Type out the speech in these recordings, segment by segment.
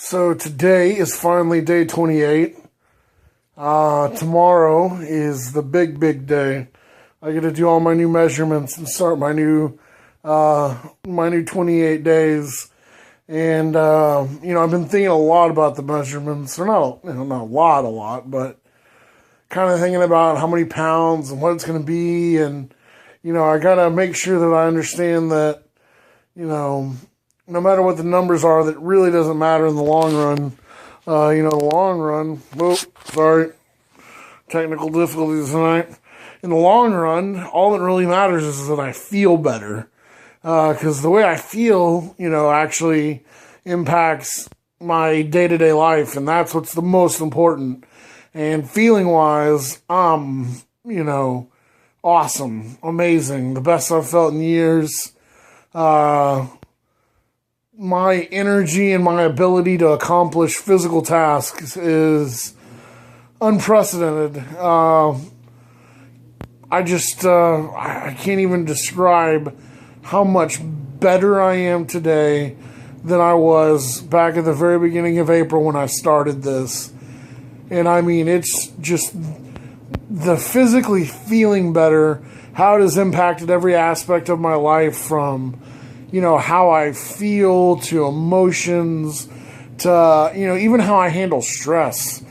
So today is finally day 28. Tomorrow is the big day. I get to do all my new measurements and start my new 28 days. And I've been thinking a lot about the measurements. They're not not a lot, but kind of thinking about how many pounds and what it's going to be, and I gotta make sure that I understand that no matter what the numbers are, that really doesn't matter in the long run. The long run. Whoop, sorry, technical difficulties tonight. In the long run, all that really matters is that I feel better, because the way I feel, actually impacts my day-to-day life, and that's what's the most important. And feeling-wise, awesome, amazing, the best I've felt in years. My energy and my ability to accomplish physical tasks is unprecedented. I can't even describe how much better I am today than I was back at the very beginning of April when I started this. And I mean, it's just the physically feeling better, how it has impacted every aspect of my life, from how I feel to emotions to, even how I handle stress.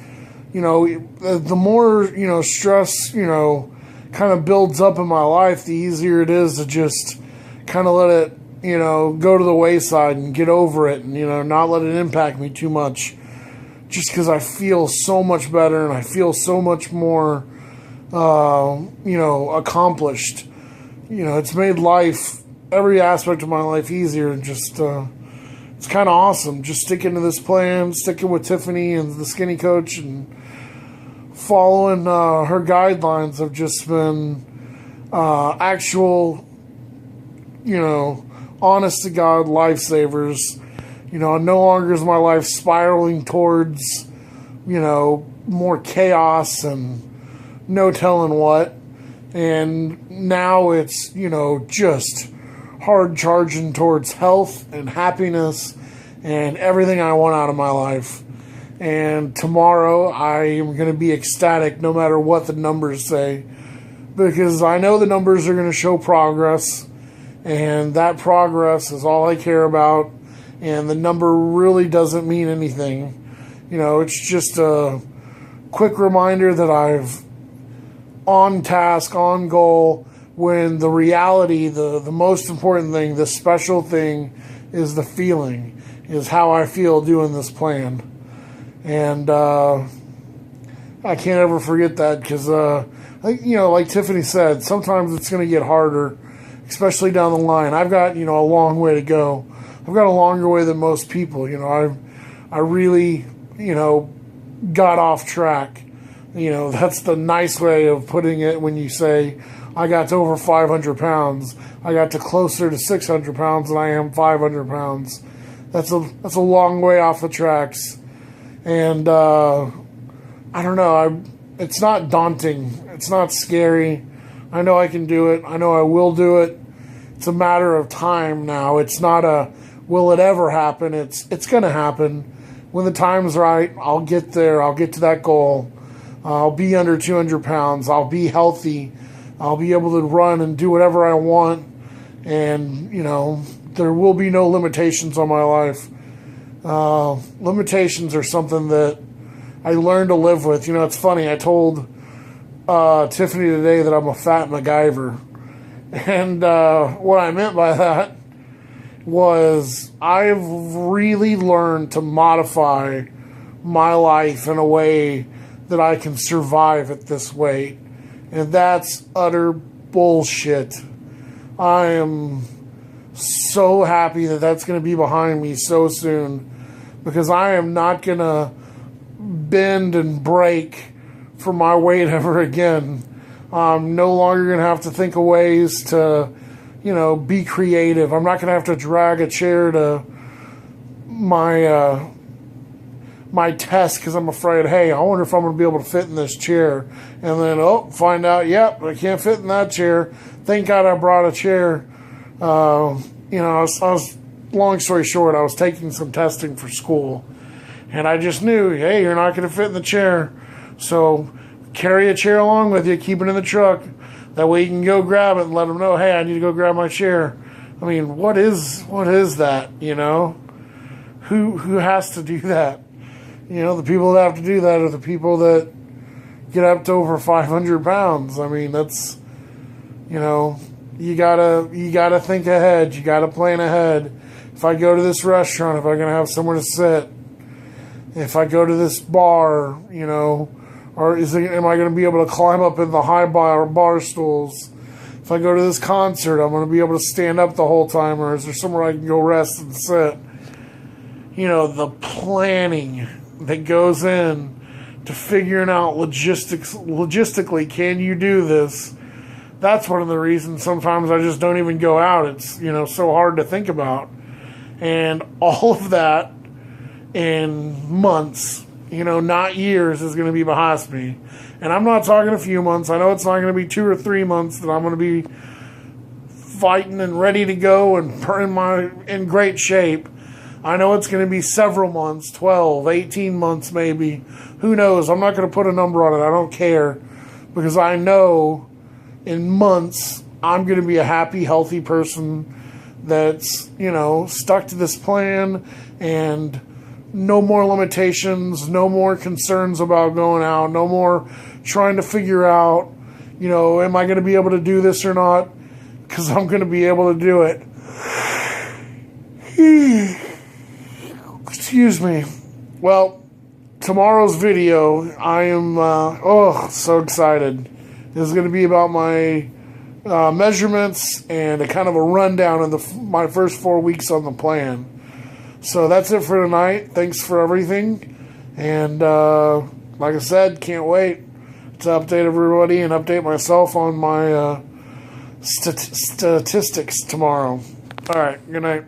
The more, stress, kind of builds up in my life, the easier it is to just kind of let it, go to the wayside and get over it, and, not let it impact me too much, just because I feel so much better and I feel so much more, accomplished. It's made life, every aspect of my life, easier, and just it's kind of awesome. Just sticking to this plan, sticking with Tiffany and the skinny coach, and following her guidelines have just been actual, honest to God lifesavers. No longer is my life spiraling towards, more chaos and no telling what. And now it's, just hard charging towards health and happiness and everything I want out of my life. And tomorrow I am going to be ecstatic no matter what the numbers say, because I know the numbers are going to show progress, and that progress is all I care about, and the number really doesn't mean anything. It's just a quick reminder that I've on task, on goal, when the reality, the most important thing, the special thing, is the feeling, is how I feel doing this plan. And I can't ever forget that, because, like Tiffany said, sometimes it's going to get harder, especially down the line. I've got, a long way to go. I've got a longer way than most people. I really, got off track. That's the nice way of putting it when you say, I got to over 500 pounds. I got to closer to 600 pounds than I am 500 pounds. That's a long way off the tracks. And I don't know. It's not daunting. It's not scary. I know I can do it. I know I will do it. It's a matter of time now. It's not a will it ever happen. It's going to happen. When the time's right, I'll get there. I'll get to that goal. I'll be under 200 pounds. I'll be healthy. I'll be able to run and do whatever I want. And, there will be no limitations on my life. Limitations are something that I learned to live with. It's funny. I told Tiffany today that I'm a fat MacGyver. And what I meant by that was I've really learned to modify my life in a way that I can survive at this weight. And that's utter bullshit. I am so happy that that's going to be behind me so soon, because I am not going to bend and break for my weight ever again. I'm no longer going to have to think of ways to, be creative. I'm not going to have to drag a chair to my test because I'm afraid, hey, I wonder if I'm going to be able to fit in this chair. And then, find out, yep, I can't fit in that chair. Thank God I brought a chair. I was long story short, I was taking some testing for school, And I just knew, hey, you're not going to fit in the chair. So carry a chair along with you, keep it in the truck. That way you can go grab it and let them know, hey, I need to go grab my chair. I mean, what is that, you know? Who has to do that? You know, the people that have to do that are the people that get up to over 500 pounds. I mean, that's, you know, you gotta think ahead. You gotta plan ahead. If I go to this restaurant, if I'm gonna have somewhere to sit, if I go to this bar, you know, or am I gonna be able to climb up in the high bar stools? If I go to this concert, I'm gonna be able to stand up the whole time, or is there somewhere I can go rest and sit? You know, the planning that goes in to figuring out logistically, can you do this? That's one of the reasons sometimes I just don't even go out. It's, you know, so hard to think about. And all of that in months, you know, not years, is going to be behind me. And I'm not talking a few months. I know it's not going to be 2 or 3 months that I'm going to be fighting and ready to go and in great shape. I know it's going to be several months, 12, 18 months maybe. Who knows? I'm not going to put a number on it. I don't care. Because I know in months I'm going to be a happy, healthy person that's, you know, stuck to this plan, and no more limitations, no more concerns about going out, no more trying to figure out, you know, am I going to be able to do this or not? Because I'm going to be able to do it. Excuse me. Well, tomorrow's video, I am, so excited. This is going to be about my measurements and a kind of a rundown of my first 4 weeks on the plan. So that's it for tonight. Thanks for everything. And like I said, can't wait to update everybody and update myself on my statistics tomorrow. All right, good night.